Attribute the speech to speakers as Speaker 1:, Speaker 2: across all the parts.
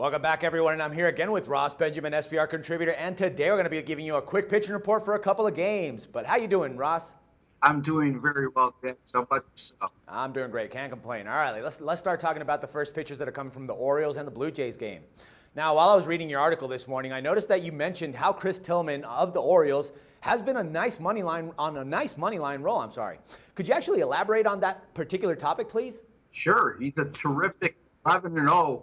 Speaker 1: Welcome back, everyone, and I'm here again with Ross Benjamin, SBR contributor, and today we're going to be giving you a quick pitching report for a couple of games. But how you doing, Ross?
Speaker 2: I'm doing very well, Ted. So about yourself?
Speaker 1: I'm doing great. Can't complain. All right, let's start talking about the first pitchers that are coming from the Orioles and the Blue Jays game. Now, while I was reading your article this morning, I noticed that you mentioned how Chris Tillman of the Orioles has been on a nice money line roll. Could you actually elaborate on that particular topic, please?
Speaker 2: Sure. He's a terrific 11-0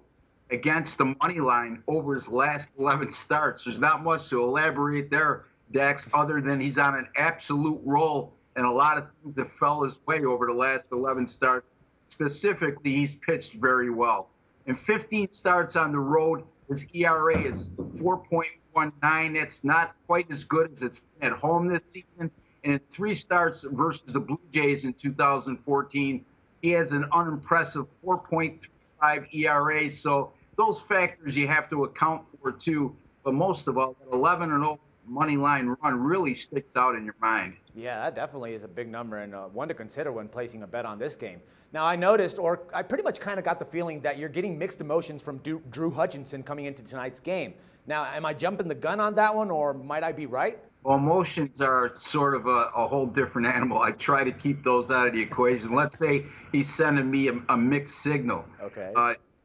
Speaker 2: against the money line over his last 11 starts. There's not much to elaborate there, Dax, other than he's on an absolute roll and a lot of things that fell his way over the last 11 starts. Specifically, he's pitched very well. In 15 starts on the road, his ERA is 4.19. That's not quite as good as it's been at home this season. And in 3 starts versus the Blue Jays in 2014, he has an unimpressive 4.35 ERA. So those factors you have to account for too. But most of all, that 11-0 money line run really sticks out in your mind.
Speaker 1: Yeah, that definitely is a big number and one to consider when placing a bet on this game. Now, I noticed, or I pretty much kind of got the feeling that you're getting mixed emotions from Drew Hutchinson coming into tonight's game. Now, am I jumping the gun on that one, or might I be right?
Speaker 2: Well, emotions are sort of a whole different animal. I try to keep those out of the equation. Let's say he's sending me a mixed signal.
Speaker 1: Okay.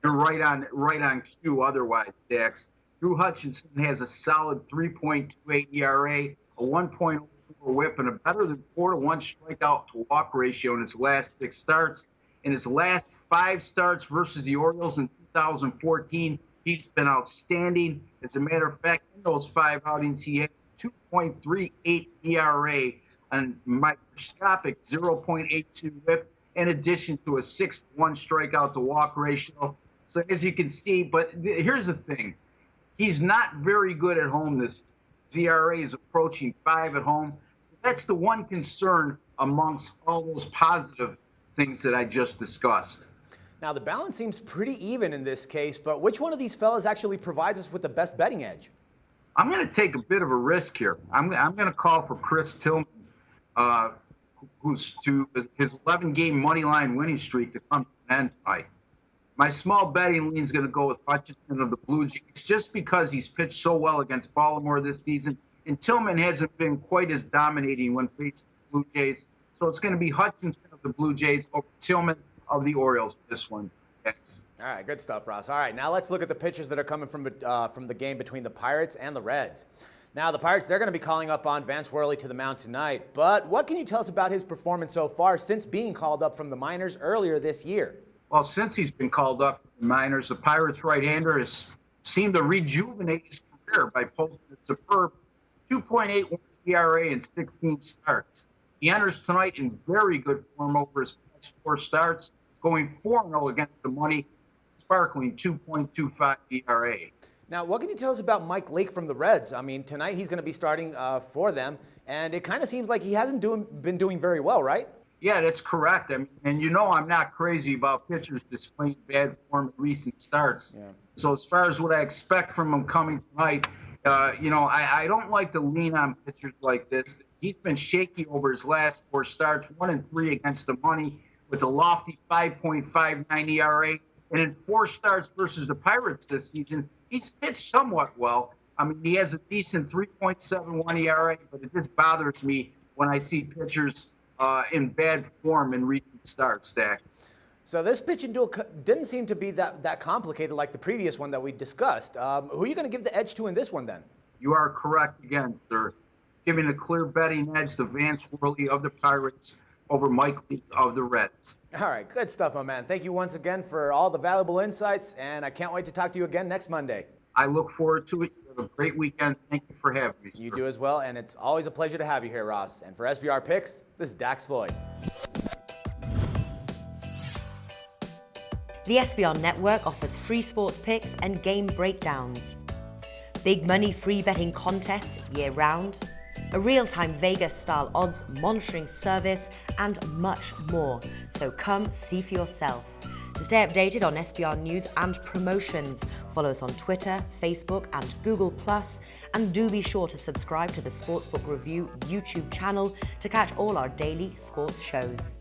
Speaker 2: You're right on cue otherwise, Dax. Drew Hutchinson has a solid 3.28 ERA, a 1.04 whip, and a better than 4-to-1 strikeout to walk ratio in his last 6 starts. In his last 5 starts versus the Orioles in 2014, he's been outstanding. As a matter of fact, in those 5 outings, he had 2.38 ERA and microscopic 0.82 whip, in addition to a 6-to-1 strikeout to walk ratio. So as you can see, but here's the thing. He's not very good at home this season. ERA is approaching 5 at home. So that's the one concern amongst all those positive things that I just discussed.
Speaker 1: Now, the balance seems pretty even in this case, but which one of these fellas actually provides us with the best betting edge?
Speaker 2: I'm going to take a bit of a risk here. I'm going to call for Chris Tillman, who's to his 11-game money line winning streak to come to an end tonight. My small betting lean is going to go with Hutchinson of the Blue Jays just because he's pitched so well against Baltimore this season, and Tillman hasn't been quite as dominating when facing the Blue Jays. So it's going to be Hutchinson of the Blue Jays over Tillman of the Orioles. This one, yes.
Speaker 1: All right, good stuff, Ross. All right, now let's look at the pitchers that are coming from the game between the Pirates and the Reds. Now, the Pirates, they're going to be calling up on Vance Worley to the mound tonight. But what can you tell us about his performance so far since being called up from the minors earlier this year?
Speaker 2: Well, since he's been called up from the minors, the Pirates right-hander has seemed to rejuvenate his career by posting a superb 2.81 ERA in 16 starts. He enters tonight in very good form over his past 4 starts, going 4-0 against the money, sparkling 2.25 ERA.
Speaker 1: Now, what can you tell us about Mike Lake from the Reds? I mean, tonight he's going to be starting for them, and it kind of seems like he hasn't been doing very well, right?
Speaker 2: Yeah, that's correct. I mean, and you know I'm not crazy about pitchers displaying bad form in recent starts. Yeah. So as far as what I expect from him coming tonight, I don't like to lean on pitchers like this. He's been shaky over his last 4 starts, 1-3 against the money with a lofty 5.59 ERA. And in 4 starts versus the Pirates this season, he's pitched somewhat well. I mean, he has a decent 3.71 ERA, but it just bothers me when I see pitchers in bad form in recent starts, Dak.
Speaker 1: So this pitching duel didn't seem to be that complicated like the previous one that we discussed. Who are you going to give the edge to in this one then?
Speaker 2: You are correct again, sir. Giving a clear betting edge to Vance Worley of the Pirates over Mike Leake of the Reds.
Speaker 1: All right, good stuff, my man. Thank you once again for all the valuable insights, and I can't wait to talk to you again next Monday.
Speaker 2: I look forward to it. You have a great weekend. Thank you for having me, sir.
Speaker 1: You do as well, and it's always a pleasure to have you here, Ross. And for SBR Picks, this is Dax Floyd.
Speaker 3: The SBR Network offers free sports picks and game breakdowns, big money free betting contests year-round, a real-time Vegas-style odds monitoring service, and much more. So come see for yourself. To stay updated on SBR news and promotions, follow us on Twitter, Facebook, and Google+, and do be sure to subscribe to the Sportsbook Review YouTube channel to catch all our daily sports shows.